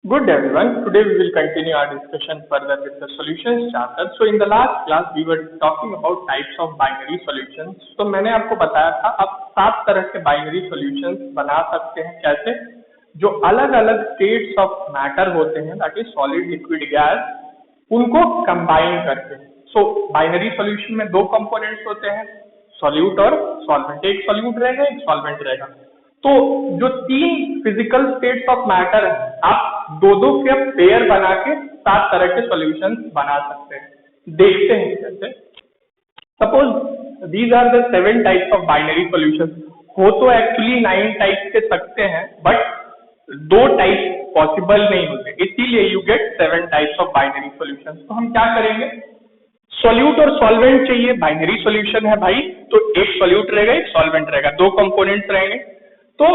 Good everyone. Today we will continue our discussion further with the solutions chapter. So in the last class we were talking about types of binary solutions. तो मैंने आपको बताया था अब 7 तरह के binary solutions बना सकते हैं कैसे, जो अलग अलग states of matter होते हैं, that is solid, liquid, gas, उनको combine करके. So binary solution में दो components होते हैं, solute और solvent. एक solute रहेगा, एक solvent रहेगा. तो जो 3 फिजिकल स्टेट्स ऑफ मैटर है, आप दो के पेयर बना के 7 तरह के सॉल्यूशंस बना सकते हैं. देखते हैं कैसे. Suppose these are the 7 types of binary solutions. हो तो एक्चुअली 9 टाइप्स के सकते हैं, बट 2 टाइप पॉसिबल नहीं होते, इसीलिए you get 7 types of binary solutions. तो हम क्या करेंगे, सॉल्यूट और सॉल्वेंट चाहिए. बाइनरी सॉल्यूशन है भाई, तो एक सॉल्यूट रहेगा, एक सॉल्वेंट रहेगा, 2 कंपोनेंट्स रहेंगे. तो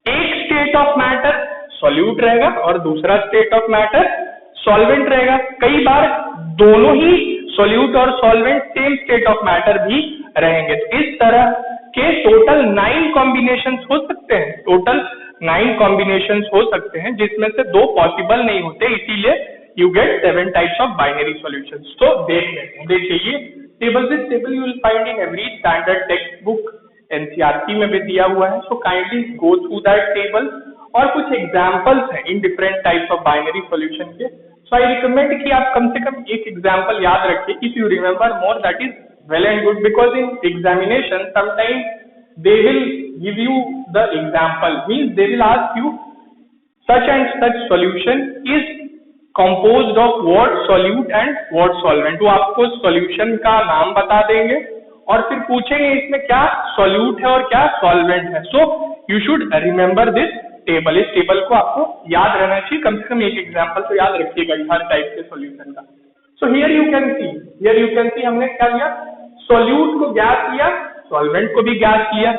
एक स्टेट ऑफ मैटर सॉल्यूट रहेगा और दूसरा स्टेट ऑफ मैटर सॉल्वेंट रहेगा. कई बार दोनों ही सॉल्यूट और solvent same state of matter भी रहेंगे. तो इस तरह के टोटल 9 कॉम्बिनेशंस हो सकते हैं. टोटल 9 कॉम्बिनेशंस हो सकते हैं, जिसमें से 2 पॉसिबल नहीं होते, इसीलिए you get 7 types of binary solutions. तो देख लेते हैं. देखिए ये table, this table you will find in every standard text book, NCERT में भी दिया हुआ है. So kindly go through that table. और कुछ एग्जांपल्स हैं in different types of binary solution के. सो आई रिकमेंड कि आप कम से कम एक एग्जांपल याद रखिए. If you remember more that is well and good, because in examination sometimes they will give you the example, means they will ask you such and such solution is composed of what solute and what solvent. वो आपको solution का नाम बता देंगे और फिर पूछेंगे इसमें क्या सॉल्यूट है और क्या सॉल्वेंट है. So you should remember this table. इस टेबल को आपको याद रहना चाहिए, कम से कम एक एग्जांपल तो याद रखिएगा हर टाइप के सॉल्यूशन का. So here you can see हमने क्या लिया, सॉल्यूट को गैस लिया, सॉल्वेंट को भी गैस लिया.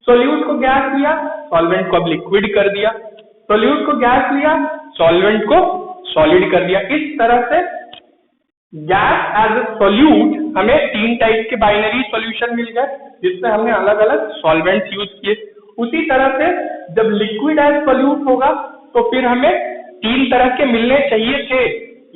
सॉल्यूट को गैस लिया, सॉल्वेंट को अब लिक्विड कर दिया. सॉल्यूट को गैस लिया, सॉल्वेंट को सॉलिड कर दिया. इस तरह से गैस एज ए सॉल्यूट हमें 3 टाइप के बाइनरी सॉल्यूशन मिल गए, जिसमें हमने अलग अलग सॉल्वेंट्स यूज किए. उसी तरह से जब लिक्विड एज सॉल्यूट होगा तो फिर हमें 3 तरह के मिलने चाहिए थे.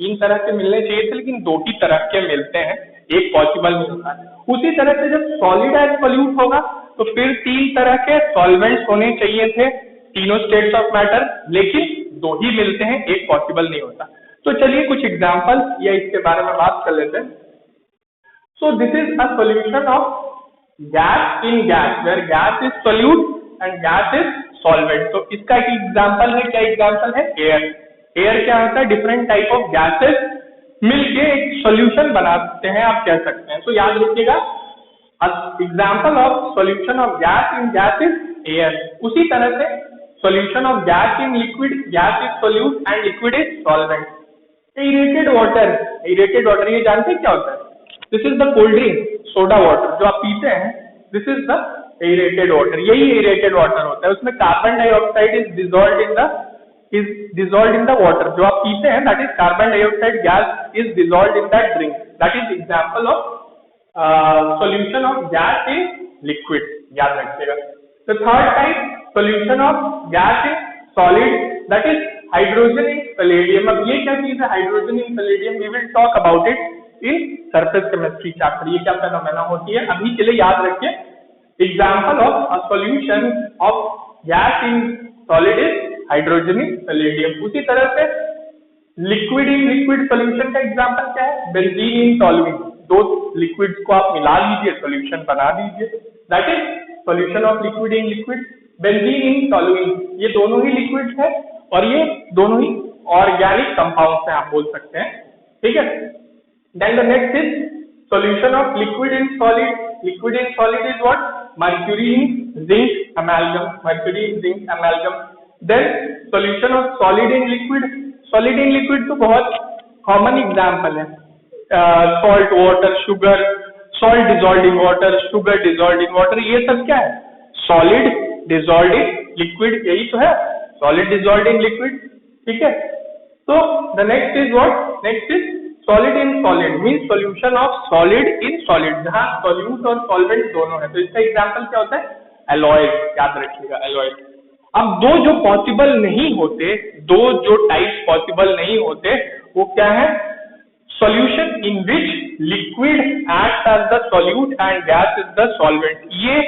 3 तरह के मिलने चाहिए थे, लेकिन 2 ही तरह के मिलते हैं, एक पॉसिबल नहीं होता है. उसी तरह से जब सॉलिड एज सॉल्यूट होगा तो फिर 3 तरह के सॉल्वेंट्स होने चाहिए थे, तीनों स्टेट्स ऑफ मैटर, लेकिन 2 ही मिलते हैं, एक पॉसिबल नहीं होता. तो चलिए कुछ एग्जांपल या इसके बारे में बात कर लेते हैं. So this is a solution of gas in gas, where gas is solute and gas is solvent. तो इसका एक एग्जांपल है, क्या एग्जांपल है, एयर. एयर क्या होता है, डिफरेंट टाइप ऑफ गैसेस मिलके एक सॉल्यूशन बना सकते हैं, आप कह सकते हैं. तो याद रखिएगा, example of solution of gas in gas is air. उसी तरह से solution of gas in liquid, gas is solute and liquid is solvent. Aerated water ये जानते हैं क्या होता है, this is the cold drink, soda water जो आप पीते हैं, this is the aerated water. यही aerated water होता है, उसमें carbon dioxide is dissolved in the water. जो आप पीते हैं, that is carbon dioxide gas is dissolved in that drink. That is example of solution of gas in liquid. याद रखिएगा. The third type, solution of gas in solid, that is hydrogen in palladium. अब ये क्या चीज है, hydrogen in palladium, we will talk about it in surface chemistry chapter. ये क्या phenomena होती है, अभी के लिए याद रखिए. Example of a solution of gas in solid is hydrogen in palladium. उसी तरह से liquid in liquid solution का example क्या है, benzene in toluene. 2 liquids को आप मिला लीजिए, solution बना दीजिए, that is solution of liquid in liquid. benzene in toluene, ये दोनों ही liquids है और ये दोनों ही organic compounds हैं, आप बोल सकते हैं. ठीक है. Then the next is solution of liquid in solid. Liquid in solid is what, mercury in zinc amalgam. Then solution of solid in liquid. Solid in liquid तो बहुत common example है, salt water, sugar, salt dissolved in water, sugar dissolved in water. ये सब क्या है, solid dissolved in liquid, यही तो है, solid dissolved in liquid. ठीक है. तो the next is what, next is solid in solid, means solution of solid in solid, जहाँ solute और solvent दोनों है. तो इसका एग्जाम्पल क्या होता है, alloys. याद रखिएगा alloys. अब दो जो पॉसिबल नहीं होते, दो जो टाइप्स पॉसिबल नहीं होते, वो क्या है? Solution in which liquid act as the solute and gas is the solvent. ये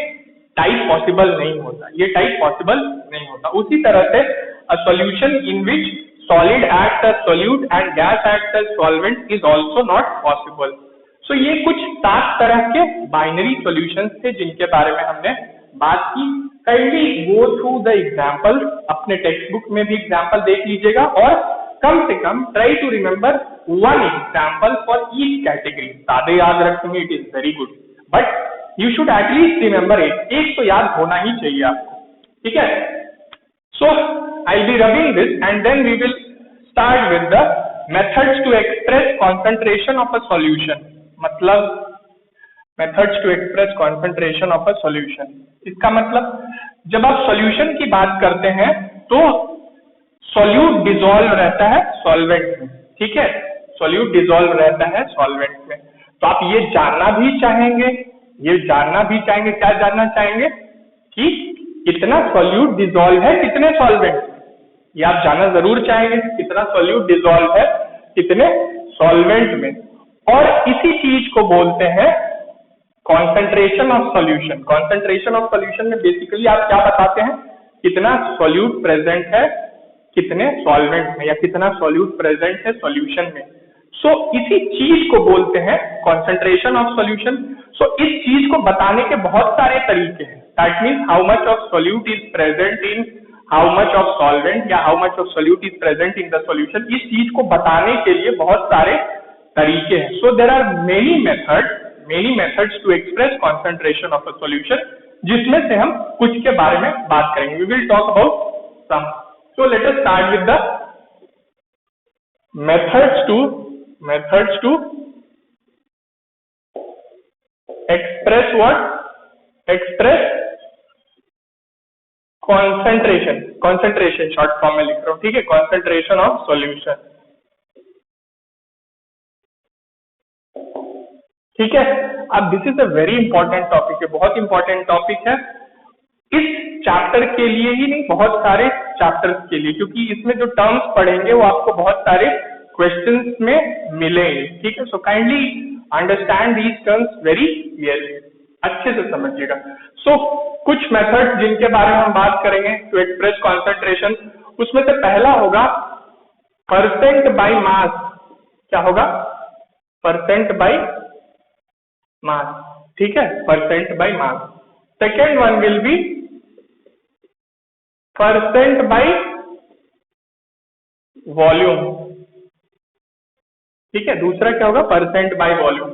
टाइप पॉसिबल नहीं होता, ये टाइप पॉसिबल नहीं होता। उसी तरह से a solution in which solid act as solute and gas act as solvent is also not possible. So ये कुछ 7 तरह के बाइनरी सॉल्यूशंस थे जिनके बारे में हमने बात की। Kindly go through the example, अपने टेक्स्ट बुक में भी एग्जांपल देख लीजिएगा और कम से कम try to remember one example for each category. सादे याद रखेंगे it is very good, but you should at least remember एक तो याद होना ही चाहिए आपको, ठीक है? So I be rubbing this and then we will start with the methods to express concentration of a solution. मतलब methods to express concentration of a solution, इसका मतलब जब आप सॉल्यूशन की बात करते हैं तो सॉल्यूट डिसॉल्व रहता है सॉल्वेंट में, ठीक है? सॉल्यूट डिसॉल्व रहता है सॉल्वेंट में। तो आप ये जानना भी चाहेंगे, क्या जानना चाहेंगे कि कितना सॉल्यूट डिसॉल्व है कितने सॉल्वेंट, ये आप जानना जरूर चाहेंगे, कितना सॉल्यूट डिसॉल्व है कितने सॉल्वेंट में। और इसी चीज को बोलते हैं concentration of solution. Concentration of solution में बेसिकली आप क्या बताते हैं? कितना सॉल्यूट प्रेजेंट है कितने सॉल्वेंट में, या कितना सॉल्यूट प्रेजेंट है सॉल्यूशन में। सो इसी चीज को बोलते हैं कॉन्सेंट्रेशन ऑफ सॉल्यूशन। सो इस चीज को बताने के बहुत सारे तरीके हैं। That means how much of solute is present in how much of solvent, या how much of solute is present in the solution. इस चीज को बताने के लिए बहुत सारे तरीके हैं। So there are many methods to express concentration of a solution, जिसमें से हम कुछ के बारे में बात करेंगे। We will talk about some. So let us start with the methods to express what? Express concentration short form में लिख रहा हूं, ठीक है? कॉन्सेंट्रेशन ऑफ सॉल्यूशन, ठीक है? अब this is a very important topic है, बहुत इंपॉर्टेंट टॉपिक है इस चैप्टर के लिए ही नहीं, बहुत सारे चैप्टर्स के लिए, क्योंकि इसमें जो टर्म्स पढ़ेंगे वो आपको बहुत सारे क्वेश्चंस में मिलेंगे, ठीक है? So kindly understand these terms very clearly, अच्छे से समझिएगा। सो कुछ मेथड्स जिनके बारे में हम बात करेंगे टू एक्सप्रेस कॉन्सेंट्रेशन, उसमें से पहला होगा परसेंट बाय मास। क्या होगा? परसेंट बाय मास, ठीक है? Percent by mass. Second one will be percent by volume, ठीक है? दूसरा क्या होगा? Percent by volume.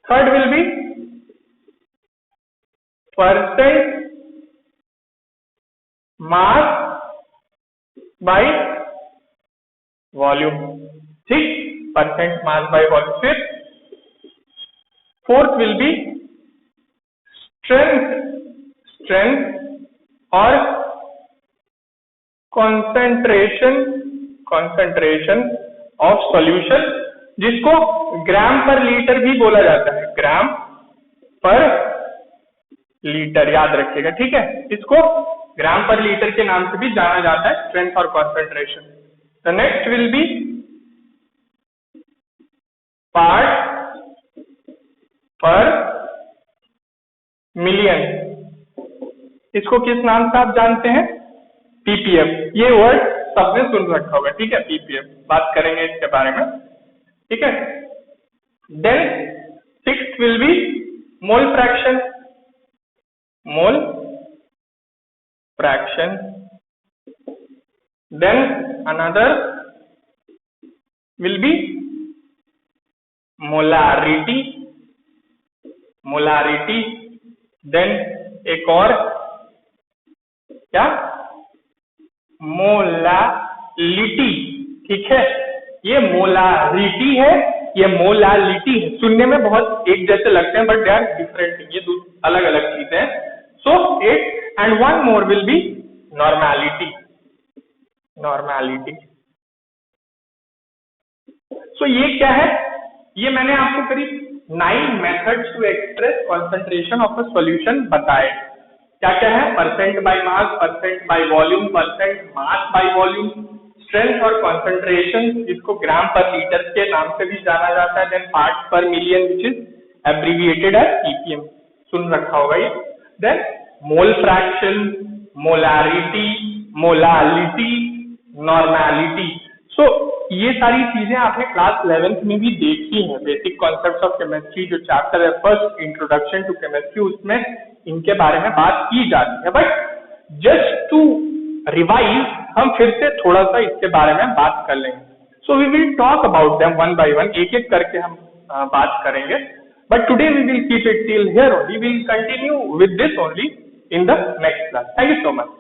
Third will be percent mass by volume, ठीक? Percent mass by volume. फिर फोर्थ विल बी स्ट्रेंथ और कंसंट्रेशन ऑफ सॉल्यूशन, जिसको gram पर लीटर भी बोला जाता है। ग्राम पर लीटर, याद रखिएगा, ठीक है? इसको ग्राम पर लीटर के नाम से भी जाना जाता है, स्ट्रेंथ और concentration. The next will be part पर मिलियन, इसको किस नाम से आप जानते हैं? पीपीएम। ये वर्ड सबने सुन रखा होगा, ठीक है? पीपीएम, बात करेंगे इसके बारे में, ठीक है? Then sixth will be mole fraction. Then another will be molarity. देन एक और क्या? मोलालिटी, ठीक है? ये मोलारिटी है, ये मोलालिटी है, सुनने में बहुत एक जैसे लगते हैं बट दे आर डिफरेंट, ये अलग अलग चीजें हैं। So it and one more will be normality. So ये क्या है? ये मैंने आपको करीब 9 methods to express concentration of a solution बताए। क्या क्या है, percent by mass, percent by volume, percent mass by volume, strength और कॉन्सेंट्रेशन, जिसको ग्राम पर लीटर के नाम से भी जाना जाता है, then parts per million which is abbreviated as ppm, सुन रखा होगा ये, then mole fraction, molarity, molality, normality. So ये सारी चीजें आपने क्लास 11th में भी देखी हैं, बेसिक कॉन्सेप्ट्स ऑफ केमिस्ट्री जो चैप्टर है फर्स्ट इंट्रोडक्शन टू केमिस्ट्री, उसमें इनके बारे में बात की जाती है। बट जस्ट टू रिवाइज हम फिर से थोड़ा सा इसके बारे में बात कर लेंगे। So we will talk about them one by one, एक एक करके हम बात करेंगे। But today we will keep it till here only, we will continue with this only in the next class. Thank you so much.